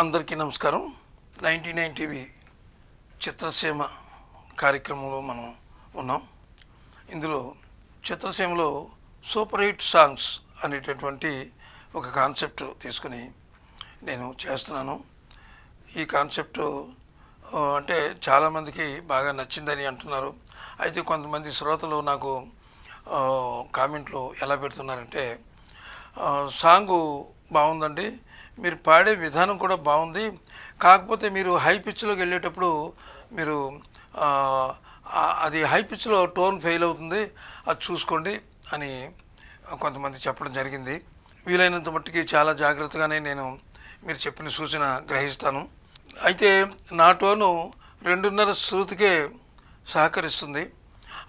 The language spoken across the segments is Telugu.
అందరికీ నమస్కారం. 99 టీవీ చిత్రసీమ కార్యక్రమంలో మనం ఉన్నాం. ఇందులో చిత్రసీమలో సూపర్ హిట్ సాంగ్స్ అనేటటువంటి ఒక కాన్సెప్ట్ తీసుకుని నేను చేస్తున్నాను. ఈ కాన్సెప్ట్ అంటే చాలామందికి బాగా నచ్చిందని అంటున్నారు. అయితే కొంతమంది శ్రోతలు నాకు కామెంట్లు ఎలా పెడుతున్నారంటే, సాంగు బాగుందండి, మీరు పాడే విధానం కూడా బాగుంది, కాకపోతే మీరు హై పిచ్లోకి వెళ్ళేటప్పుడు మీరు అది హై పిచ్లో టోన్ ఫెయిల్ అవుతుంది, అది చూసుకోండి అని కొంతమంది చెప్పడం జరిగింది. వీలైనంత మట్టుకి చాలా జాగ్రత్తగానే నేను మీరు చెప్పిన సూచన గ్రహిస్తాను. అయితే నా టోను 2:30 శృతికే సహకరిస్తుంది.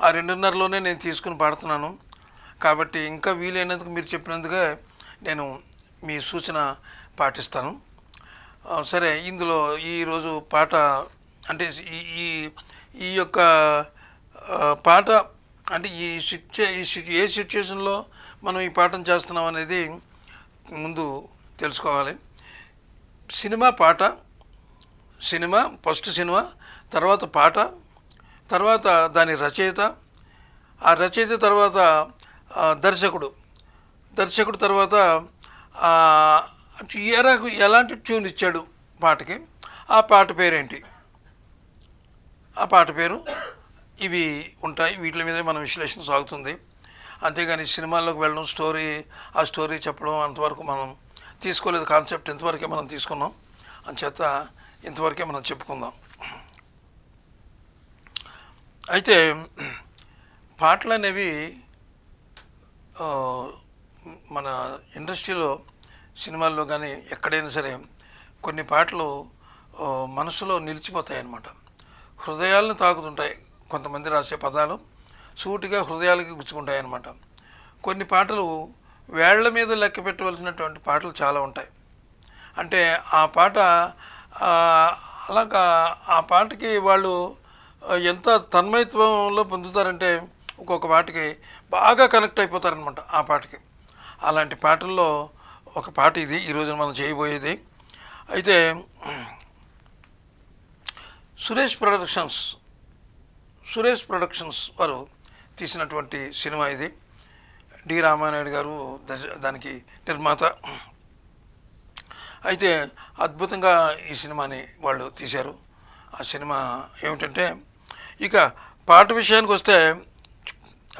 ఆ 2:30లోనే నేను తీసుకుని పాడుతున్నాను. కాబట్టి ఇంకా వీలైనందుకు మీరు చెప్పినందుకే నేను మీ సూచన పాటిస్తాను. సరే, ఇందులో ఈరోజు పాట అంటే ఈ ఈ యొక్క పాట అంటే ఏ సిచ్యుయేషన్లో మనం ఈ పాటను చేస్తున్నాం అనేది ముందు తెలుసుకోవాలి. సినిమా పాట, సినిమా ఫస్ట్ సినిమా, తర్వాత పాట, తర్వాత దాని రచయిత, ఆ రచయిత తర్వాత దర్శకుడు తర్వాత ఎలాంటి ట్యూన్ ఇచ్చాడు పాటకి, ఆ పాట పేరేంటి, ఆ పాట పేరు, ఇవి ఉంటాయి. వీటి మీదే మన విశ్లేషణ సాగుతుంది. అంతేగాని సినిమాల్లోకి వెళ్ళడం, ఆ స్టోరీ చెప్పడం అంతవరకు మనం తీసుకోలేదు. కాన్సెప్ట్ ఇంతవరకే మనం తీసుకున్నాం, అంచేత ఇంతవరకే మనం చెప్పుకుందాం. అయితే పాటలు అనేవి మన ఇండస్ట్రీలో, సినిమాల్లో కానీ ఎక్కడైనా సరే కొన్ని పాటలు మనసులో నిలిచిపోతాయి అన్నమాట. హృదయాలను తాకుతుంటాయి. కొంతమంది రాసే పదాలు సూటిగా హృదయాలకి గుచ్చుకుంటాయి అన్నమాట. కొన్ని పాటలు వేళ్ల మీద లెక్క పెట్టవలసినటువంటి పాటలు చాలా ఉంటాయి. అంటే ఆ పాట అలాగా ఆ పాటకి వాళ్ళు ఎంత తన్మయత్వంలో పొందుతారంటే ఒక్కొక్క పాటకి బాగా కనెక్ట్ అయిపోతారనమాట ఆ పాటకి. అలాంటి పాటల్లో ఒక పాట ఇది ఈరోజు మనం చేయబోయేది. అయితే సురేష్ ప్రొడక్షన్స్ వారు తీసినటువంటి సినిమా ఇది. డి రామానాయుడు గారు దానికి నిర్మాత. అయితే అద్భుతంగా ఈ సినిమాని వాళ్ళు తీశారు. ఆ సినిమా ఏమిటంటే, ఇక పాట విషయానికి వస్తే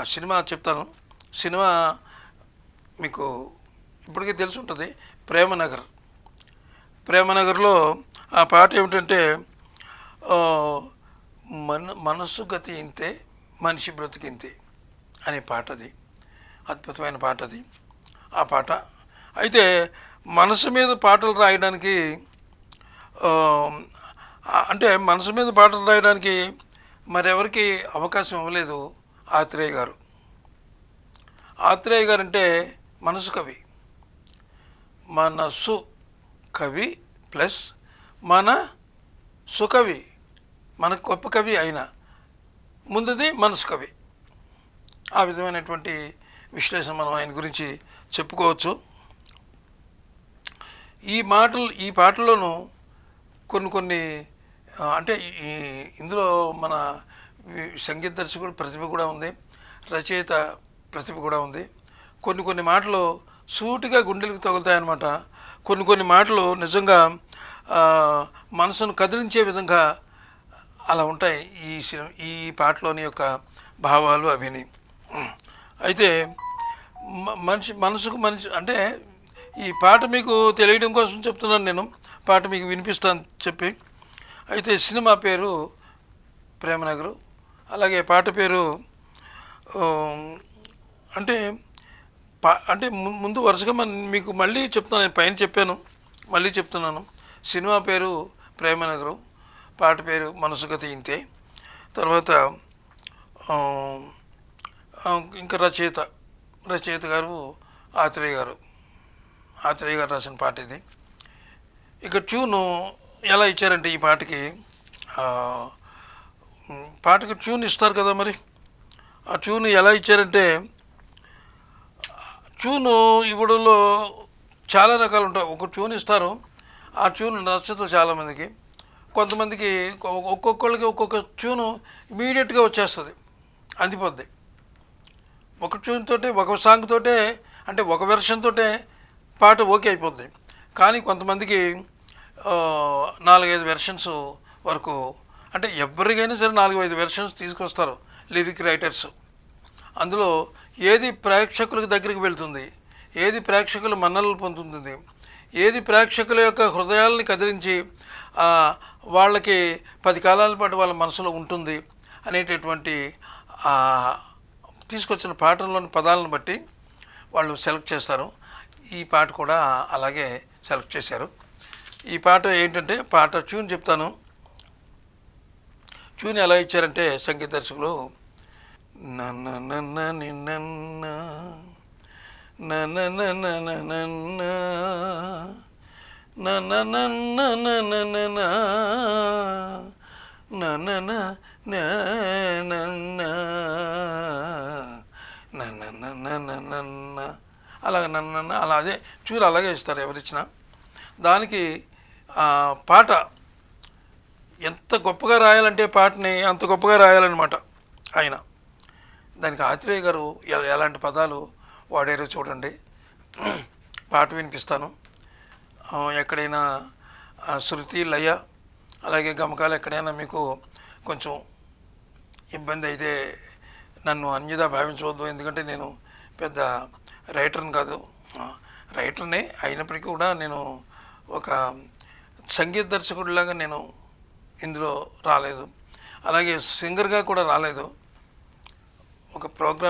ఆ సినిమా చెప్తాను. సినిమా మీకు ఇప్పటికీ తెలిసి ఉంటుంది, ప్రేమనగర్లో ఆ పాట ఏమిటంటే, మనసు గతి ఇంతే, మనిషి బ్రతికింతే అనే పాట. అది అద్భుతమైన పాట అది, ఆ పాట. అయితే మనసు మీద పాటలు రాయడానికి అంటే మనసు మీద పాటలు రాయడానికి మరెవరికి అవకాశం ఇవ్వలేదు ఆత్రేయ గారు. ఆత్రేయ గారు అంటే మనసు కవి, మనసు కవి ప్లస్ మన సుకవి, మన గొప్ప కవి అయిన ముందుది మనసు కవి. ఆ విధమైనటువంటి విశ్లేషణ మనం ఆయన గురించి చెప్పుకోవచ్చు. ఈ పాటల్లోనూ కొన్ని అంటే ఇందులో మన సంగీత దర్శకుడు ప్రతిభ కూడా ఉంది, రచయిత ప్రతిభ కూడా ఉంది. కొన్ని మాటలు సూటిగా గుండెలకు తగులుతాయన్నమాట. కొన్ని మాటలు నిజంగా మనసును కదిలించే విధంగా అలా ఉంటాయి ఈ పాటలోని యొక్క భావాలు అవిని. అయితే మనసుకు అంటే ఈ పాట మీకు తెలియడం కోసం చెప్తున్నాను, నేను పాట మీకు వినిపిస్తాను చెప్పి. అయితే సినిమా పేరు ప్రేమనగరు, అలాగే పాట పేరు అంటే ముందు వరుసగా మీకు మళ్ళీ చెప్తాను, నేను పైన చెప్పాను మళ్ళీ చెప్తున్నాను. సినిమా పేరు ప్రేమనగరు, పాట పేరు మనసు గతి ఇంతే. తర్వాత ఇంకా రచయిత గారు ఆత్రేయ గారు రాసిన పాట ఇది. ఇక ట్యూను ఎలా ఇచ్చారంటే, ఈ పాటకి ట్యూన్ ఇస్తారు కదా, మరి ఆ ట్యూన్ ఎలా ఇచ్చారంటే, ట్యూను ఇవ్వడంలో చాలా రకాలు ఉంటాయి. ఒక ట్యూన్ ఇస్తారు, ఆ ట్యూన్ నచ్చదు చాలామందికి. కొంతమందికి ఒక్కొక్కళ్ళకి ఒక్కొక్క ట్యూను ఇమీడియట్గా వచ్చేస్తుంది, అందిపోద్ది. ఒక ట్యూన్ తోటే, ఒక సాంగ్ తోటే, అంటే ఒక వెర్షన్ తోటే పాట ఓకే అయిపోద్ది. కానీ కొంతమందికి 4-5 వెర్షన్స్ వరకు, అంటే ఎవరికైనా సరే 4-5 వెర్షన్స్ తీసుకొస్తారు లిరిక్ రైటర్స్. అందులో ఏది ప్రేక్షకులకు దగ్గరికి వెళ్తుంది, ఏది ప్రేక్షకుల మన్ననలు పొందుతుంది, ఏది ప్రేక్షకుల యొక్క హృదయాల్ని కదిలించి వాళ్ళకి 10 కాలాల పాటు వాళ్ళ మనసులో ఉంటుంది అనేటటువంటి తీసుకొచ్చిన పాటల్లోని పదాలను బట్టి వాళ్ళు సెలెక్ట్ చేస్తారు. ఈ పాట కూడా అలాగే సెలెక్ట్ చేశారు. ఈ పాట ఏంటంటే, పాట ట్యూన్ చెప్తాను. ట్యూన్ ఎలా ఇచ్చారంటే సంగీత దర్శకులు, నన్న నన్న నిన్న నన్న నన్న నన్న నన్న నన్న నన్న అలాగ నన్న అలా అదే ట్యూన్ అలాగే ఇస్తారు ఎవరిచ్చినా. దానికి పాట ఎంత గొప్పగా రాయాలంటే పాటని అంత గొప్పగా రాయాలన్నమాట ఆయన. దానికి ఆత్రేయ గారు ఎలాంటి పదాలు వాడారో చూడండి. పాట వినిపిస్తాను. ఎక్కడైనా శృతి, లయ, అలాగే గమకాలు ఎక్కడైనా మీకు కొంచెం ఇబ్బంది అయితే నన్ను అన్యదా భావించవద్దు. ఎందుకంటే నేను పెద్ద రైటర్ని కాదు, రైటర్నే అయినప్పటికీ కూడా నేను ఒక సంగీత దర్శకుడిలాగా నేను ఇందులో రాలేదు, అలాగే సింగర్గా కూడా రాలేదు. ఒక ప్రోగ్రామ్